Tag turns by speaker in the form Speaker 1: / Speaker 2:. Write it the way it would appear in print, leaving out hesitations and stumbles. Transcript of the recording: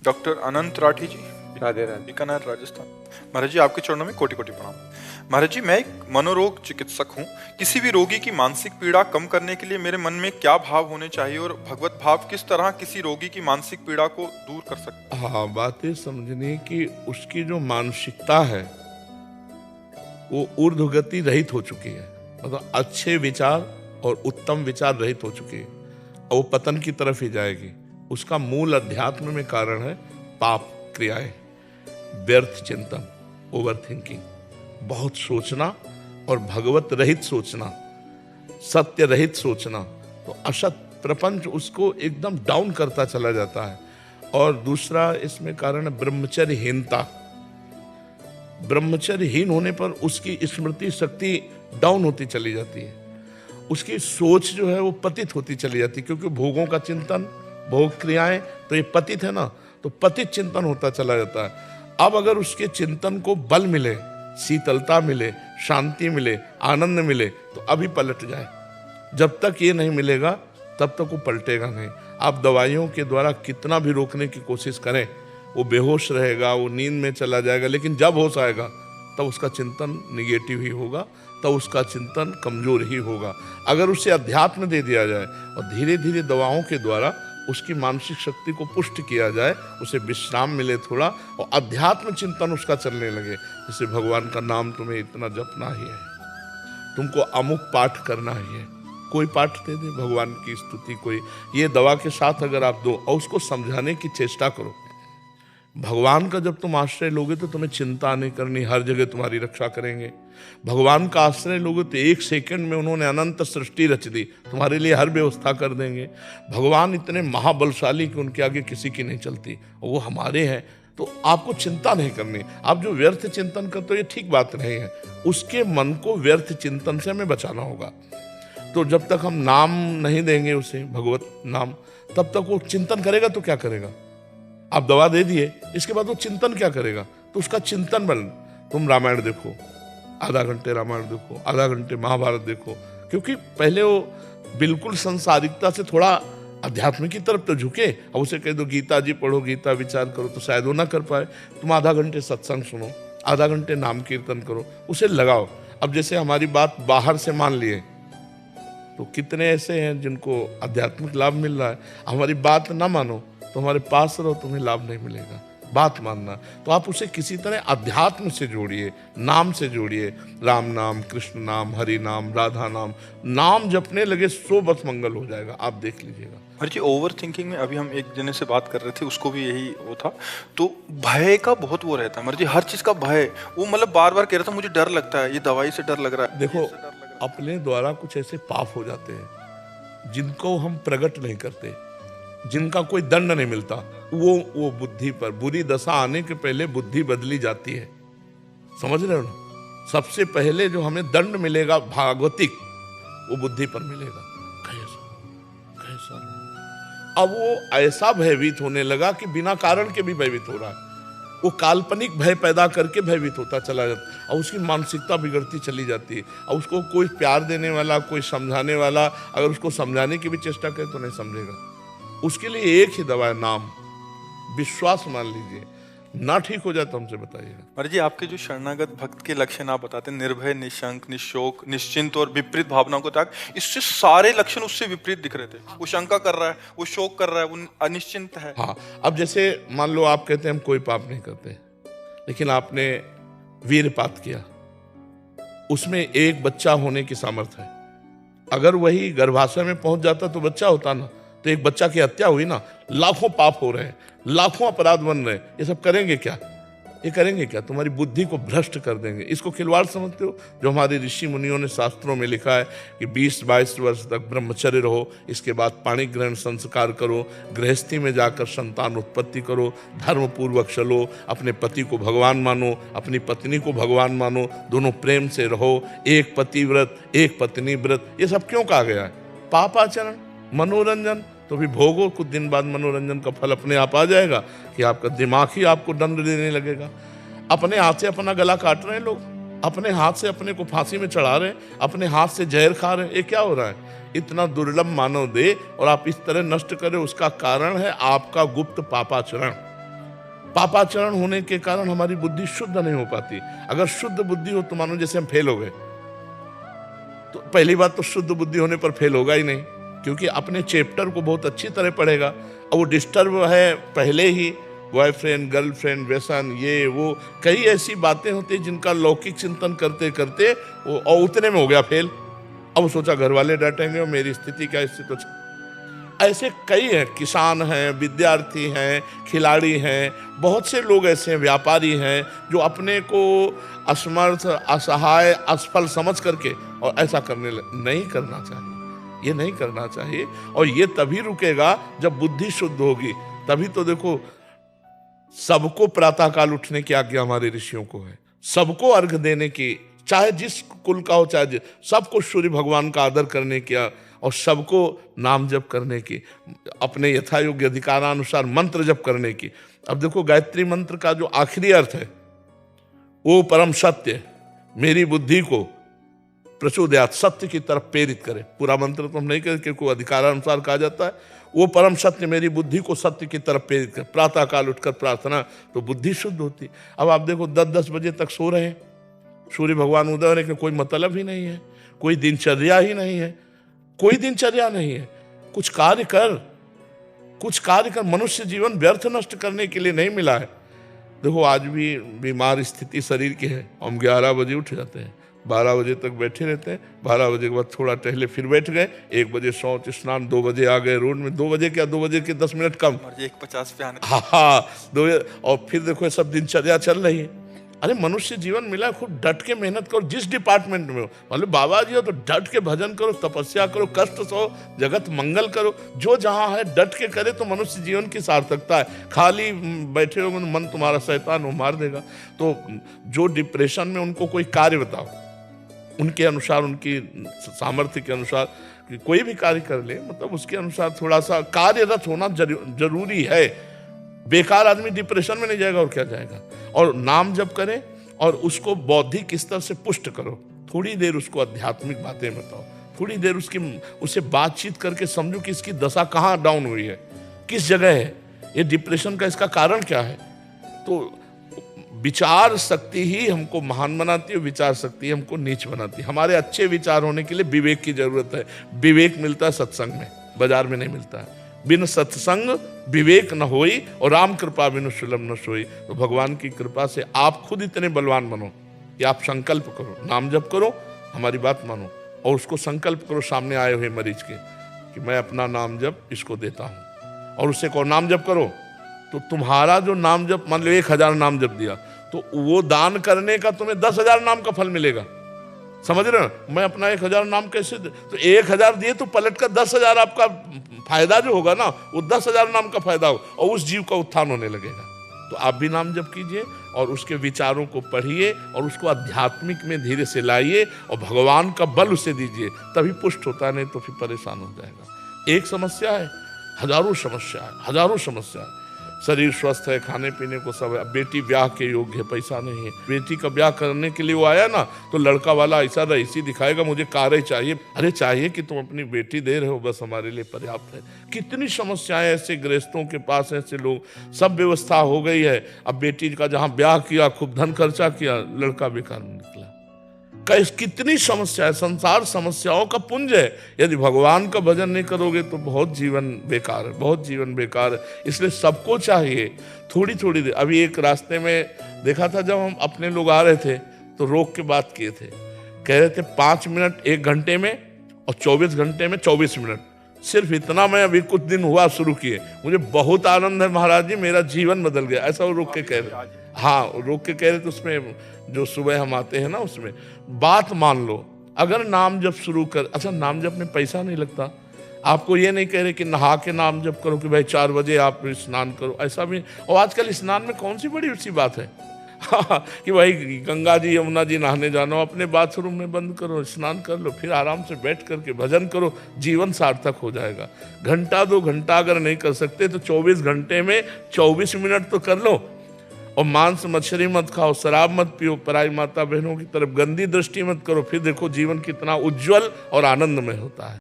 Speaker 1: Doctor अनंत राठी जी,
Speaker 2: राधे राधे।
Speaker 1: बीकानेर, राजस्थान। महाराज जी, आपके चरणों में कोटि कोटि प्रणाम। महाराज जी, मैं एक मनोरोग चिकित्सक हूँ। किसी भी रोगी की मानसिक पीड़ा कम करने के लिए मेरे मन में क्या भाव होने चाहिए और भगवत भाव किस तरह किसी रोगी की मानसिक पीड़ा को दूर कर सकता है?
Speaker 2: हाँ, बात ये समझने की उसकी जो मानसिकता है वो ऊर्ध्वगति रहित हो चुकी है, मतलब अच्छे विचार और उत्तम विचार रहित हो चुकी है और वो पतन की तरफ ही जाएगी। उसका मूल अध्यात्म में कारण है पाप क्रियाएं, व्यर्थ चिंतन, ओवर थिंकिंग, बहुत सोचना और भगवत रहित सोचना, सत्य रहित सोचना। तो असत प्रपंच उसको एकदम डाउन करता चला जाता है। और दूसरा इसमें कारण है ब्रह्मचर्यहीनता। ब्रह्मचर्यहीन होने पर उसकी स्मृति शक्ति डाउन होती चली जाती है, उसकी सोच जो है वो पतित होती चली जाती है, क्योंकि भोगों का चिंतन, भोग क्रियाएं, तो ये पतित है ना, तो पतित चिंतन होता चला जाता है। अब अगर उसके चिंतन को बल मिले, शीतलता मिले, शांति मिले, आनंद मिले, तो अभी पलट जाए। जब तक ये नहीं मिलेगा तब तक वो पलटेगा नहीं। आप दवाइयों के द्वारा कितना भी रोकने की कोशिश करें, वो बेहोश रहेगा, वो नींद में चला जाएगा, लेकिन जब होश आएगा तब उसका चिंतन निगेटिव ही होगा, तब उसका चिंतन कमजोर ही होगा। अगर उसे अध्यात्म दे दिया जाए और धीरे धीरे दवाओं के द्वारा उसकी मानसिक शक्ति को पुष्ट किया जाए, उसे विश्राम मिले थोड़ा और अध्यात्म चिंतन उसका चलने लगे, जैसे भगवान का नाम तुम्हें इतना जपना ही है, तुमको अमुक पाठ करना ही है, कोई पाठ दे दे, भगवान की स्तुति, कोई ये दवा के साथ अगर आप दो और उसको समझाने की चेष्टा करो। भगवान का जब तुम आश्रय लोगे तो तुम्हें चिंता नहीं करनी, हर जगह तुम्हारी रक्षा करेंगे। भगवान का आश्रय लोगे तो एक सेकंड में उन्होंने अनंत सृष्टि रच दी, तुम्हारे लिए हर व्यवस्था कर देंगे। भगवान इतने महाबलशाली कि उनके आगे किसी की नहीं चलती, और वो हमारे हैं, तो आपको चिंता नहीं करनी। आप जो व्यर्थ चिंतन करते हो ये ठीक बात नहीं है, उसके मन को व्यर्थ चिंतन से हमें बचाना होगा। तो जब तक हम नाम नहीं देंगे उसे, भगवत नाम, तब तक वो चिंतन करेगा तो क्या करेगा? आप दवा दे दिए, इसके बाद वो चिंतन क्या करेगा? तो उसका चिंतन बन, तुम रामायण देखो, आधा घंटे रामायण देखो, आधा घंटे महाभारत देखो, क्योंकि पहले वो बिल्कुल संसारिकता से थोड़ा अध्यात्म की तरफ तो झुके। अब उसे कह दो गीता जी पढ़ो, गीता विचार करो, तो शायद वो ना कर पाए। तुम आधा घंटे सत्संग सुनो, आधा घंटे नाम कीर्तन करो, उसे लगाओ। अब जैसे हमारी बात बाहर से मान लिए, तो कितने ऐसे हैं जिनको आध्यात्मिक लाभ मिल रहा है। हमारी बात ना मानो तो हमारे पास रहो, तुम्हें लाभ नहीं मिलेगा। बात मानना, तो आप उसे किसी तरह अध्यात्म से जोड़िए, नाम से जोड़िए। राम नाम, कृष्ण नाम, हरि नाम, राधा नाम, नाम जपने लगे सो बस मंगल हो जाएगा, आप देख लीजिएगा।
Speaker 1: महाराज जी, ओवर थिंकिंग में अभी हम एक जने से बात कर रहे थे, उसको भी यही वो था, तो भय का बहुत वो रहता है महाराज जी, हर चीज का भय। वो मतलब बार बार कह रहा था मुझे डर लगता है, ये दवाई से डर लग रहा है।
Speaker 2: देखो, अपने द्वारा कुछ ऐसे पाप हो जाते हैं जिनको हम प्रकट नहीं करते, जिनका कोई दंड नहीं मिलता, वो बुद्धि पर, बुरी दशा आने के पहले बुद्धि बदली जाती है, समझ रहे हो ना? सबसे पहले जो हमें दंड मिलेगा भागवतिक, वो बुद्धि पर मिलेगा। कैसा? अब वो ऐसा भयभीत होने लगा कि बिना कारण के भी भयभीत हो रहा है, वो काल्पनिक भय पैदा करके भयभीत होता चला जाता, और उसकी मानसिकता बिगड़ती चली जाती है। और उसको कोई प्यार देने वाला, कोई समझाने वाला अगर उसको समझाने की भी चेष्टा करे तो नहीं समझेगा। उसके लिए एक ही दवा है, नाम, विश्वास मान लीजिए। ना ठीक हो जाए तो हमसे बताइएगा।
Speaker 1: महाराज जी, आपके जो शरणागत भक्त के लक्षण आप बताते हैं, निर्भय, निशंक, निशोक, निश्चिंत और विपरीत भावनाओं को त्याग, इससे सारे लक्षण उससे विपरीत दिख रहे थे। वो शंका कर रहा है, वो शोक कर रहा है, वो अनिश्चिंत है।
Speaker 2: हाँ, अब जैसे मान लो आप कहते हैं हम कोई पाप नहीं करते, लेकिन आपने वीरपात किया, उसमें एक बच्चा होने की सामर्थ्य है। अगर वही गर्भाशय में पहुंच जाता तो बच्चा होता ना, तो एक बच्चा की हत्या हुई ना। लाखों पाप हो रहे हैं, लाखों अपराध बन रहे हैं, ये सब करेंगे क्या? ये करेंगे क्या? तुम्हारी बुद्धि को भ्रष्ट कर देंगे। इसको खिलवाड़ समझते हो? जो हमारे ऋषि मुनियों ने शास्त्रों में लिखा है कि 20-22 वर्ष तक ब्रह्मचर्य रहो, इसके बाद पाणी ग्रहण संस्कार करो, गृहस्थी में जाकर संतान उत्पत्ति करो, धर्म पूर्वक चलो, अपने पति को भगवान मानो, अपनी पत्नी को भगवान मानो, दोनों प्रेम से रहो, एक पति व्रत, एक पत्नी व्रत। ये सब क्यों कहा गया है? पापाचरण, मनोरंजन, तो भी भोगो, कुछ दिन बाद मनोरंजन का फल अपने आप आ जाएगा कि आपका दिमाग ही आपको दंड देने लगेगा। अपने हाथ से अपना गला काट रहे हैं लोग, अपने हाथ से अपने को फांसी में चढ़ा रहे हैं, अपने हाथ से जहर खा रहे हैं। ये क्या हो रहा है? इतना दुर्लभ मानव दे और आप इस तरह नष्ट करें, उसका कारण है आपका गुप्त पापाचरण। पापाचरण होने के कारण हमारी बुद्धि शुद्ध नहीं हो पाती। अगर शुद्ध बुद्धि हो तो मानो जैसे हम फेल हो गए, तो पहली बात तो शुद्ध बुद्धि होने पर फेल होगा ही नहीं, क्योंकि अपने चैप्टर को बहुत अच्छी तरह पढ़ेगा। और वो डिस्टर्ब है पहले ही, बॉयफ्रेंड, गर्लफ्रेंड, व्यसन, ये वो कई ऐसी बातें होती हैं जिनका लौकिक चिंतन करते करते वो और उतने में हो गया फेल। अब सोचा घर वाले डांटेंगे और मेरी स्थिति क्या स्थिति। तो ऐसे कई हैं, किसान हैं, विद्यार्थी हैं, खिलाड़ी हैं, बहुत से लोग ऐसे हैं, व्यापारी हैं, जो अपने को असमर्थ, असहाय, असफल समझ करके और ऐसा करने नहीं करना चाहिए। ये नहीं करना चाहिए। और ये तभी रुकेगा जब बुद्धि शुद्ध होगी। तभी तो देखो सबको प्रातःकाल उठने की आज्ञा हमारे ऋषियों को है, सबको अर्घ देने की, चाहे जिस कुल का हो, चाहे सबको सूर्य भगवान का आदर करने की और सबको नाम जप करने की, अपने यथायोग्य अधिकारानुसार मंत्र जप करने की। अब देखो गायत्री मंत्र का जो आखिरी अर्थ है, वो परम सत्य मेरी बुद्धि को प्रचोदयात, सत्य की तरफ प्रेरित करे। पूरा मंत्र तो हम नहीं करें क्योंकि अधिकारानुसार कहा जाता है। वो परम सत्य मेरी बुद्धि को सत्य की तरफ प्रेरित करे। प्रातःकाल उठकर प्रार्थना तो बुद्धि शुद्ध होती। अब आप देखो 10-10 बजे तक सो रहे हैं, सूर्य भगवान उदय होने का कोई मतलब ही नहीं है, कोई दिनचर्या ही नहीं है, कोई दिनचर्या नहीं है। कुछ कार्य कर। मनुष्य जीवन व्यर्थ नष्ट करने के लिए नहीं मिला है। देखो आज भी बीमार स्थिति शरीर की है, हम 11 बजे उठ जाते हैं, 12 बजे तक बैठे रहते हैं, 12 बजे के बाद थोड़ा टहले फिर बैठ गए, 1 बजे शौच स्नान, 2 बजे आ गए रोड में, 2 बजे क्या, 2 बजे के 10 मिनट कम,
Speaker 1: 1:50 पे आने।
Speaker 2: हाँ 2 बजे, और फिर देखो ये सब दिनचर्या चल रही है। अरे मनुष्य जीवन मिला, खूब डट के मेहनत करो जिस डिपार्टमेंट में हो। मतलब बाबा जी हो तो डट के भजन करो, तपस्या करो, कष्ट सहो, जगत मंगल करो, जो जहां है डट के करे तो मनुष्य जीवन की सार्थकता है। खाली बैठे हो मन तुम्हारा शैतान वो मार देगा। तो जो डिप्रेशन में, उनको कोई कार्य बताओ, उनके अनुसार, उनकी सामर्थ्य के अनुसार कोई भी कार्य कर ले, मतलब उसके अनुसार थोड़ा सा कार्यरत होना जरूरी है। बेकार आदमी डिप्रेशन में नहीं जाएगा और क्या जाएगा। और नाम जप करें और उसको बौद्धिक स्तर से पुष्ट करो। थोड़ी देर उसको आध्यात्मिक बातें बताओ, थोड़ी देर उससे बातचीत करके समझो कि इसकी दशा कहाँ डाउन हुई है, किस जगह है, ये डिप्रेशन का इसका कारण क्या है। तो विचार शक्ति ही हमको महान बनाती है, विचार शक्ति हमको नीच बनाती है। हमारे अच्छे विचार होने के लिए विवेक की जरूरत है। विवेक मिलता है सत्संग में, बाजार में नहीं मिलता है। बिन सत्संग विवेक न होई और राम कृपा बिनु सुलभ न सोई। तो भगवान की कृपा से आप खुद इतने बलवान बनो कि आप संकल्प करो, नाम जप करो, हमारी बात मानो और उसको संकल्प करो सामने आए हुए मरीज के कि मैं अपना नाम जप इसको देता हूं। और उससे कहो नाम जप करो, तो तुम्हारा जो नाम जप, मान लो 1000 नाम जप दिया, तो वो दान करने का तुम्हें 10,000 नाम का फल मिलेगा। समझ रहे हो, मैं अपना 1000 नाम कैसे दे? तो 1000 दिए तो पलट कर 10,000 आपका फायदा जो होगा ना, वो 10,000 नाम का फायदा हो और उस जीव का उत्थान होने लगेगा। तो आप भी नाम जप कीजिए और उसके विचारों को पढ़िए और उसको आध्यात्मिक में धीरे से लाइए और भगवान का बल उसे दीजिए, तभी पुष्ट होता है, नहीं तो फिर परेशान हो जाएगा। एक समस्या है, हजारों समस्या है। शरीर स्वस्थ है, खाने पीने को सब है, बेटी ब्याह के योग्य है, पैसा नहीं है। बेटी का ब्याह करने के लिए वो आया ना, तो लड़का वाला ऐसा रईसी दिखाएगा, मुझे कार ही चाहिए। अरे चाहिए कि तुम अपनी बेटी दे रहे हो, बस हमारे लिए पर्याप्त है। कितनी समस्याएं ऐसे गृहस्थों के पास, ऐसे लोग, सब व्यवस्था हो गई है। अब बेटी का जहां ब्याह किया, खूब धन खर्चा किया, लड़का बेकार निकला। कितनी समस्या है, संसार समस्याओं का पुंज है। यदि भगवान का भजन नहीं करोगे तो बहुत जीवन बेकार है, बहुत जीवन बेकार है। इसलिए सबको चाहिए थोड़ी थोड़ी देर। अभी एक रास्ते में देखा था, जब हम अपने लोग आ रहे थे तो रोक के बात किए थे, कह रहे थे 5 मिनट 1 घंटे में और 24 घंटे में 24 मिनट। सिर्फ इतना मैं अभी कुछ दिन हुआ शुरू किए, मुझे बहुत आनंद है महाराज जी, मेरा जीवन बदल गया। ऐसा वो रोक के कह रहे, हाँ रोक के कह रहे थे। उसमें जो सुबह हम आते हैं ना, उसमें बात मान लो, अगर नाम जप शुरू कर, अच्छा नाम जप में पैसा नहीं लगता। आपको ये नहीं कह रहे कि नहा के नाम जप करो कि भाई 4 बजे आप स्नान करो, ऐसा भी। और आजकल स्नान में कौन सी बड़ी ऊंची बात है कि भाई गंगा जी यमुना जी नहाने जाना, अपने बाथरूम में बंद करो, स्नान कर लो, फिर आराम से बैठ करके भजन करो, जीवन सार्थक हो जाएगा। घंटा 2 घंटा अगर नहीं कर सकते तो 24 घंटे में 24 मिनट तो कर लो। और मांस मछली मत खाओ, शराब मत पियो, पराई माता बहनों की तरफ गंदी दृष्टि मत करो, फिर देखो जीवन कितना उज्जवल और आनंदमय होता है।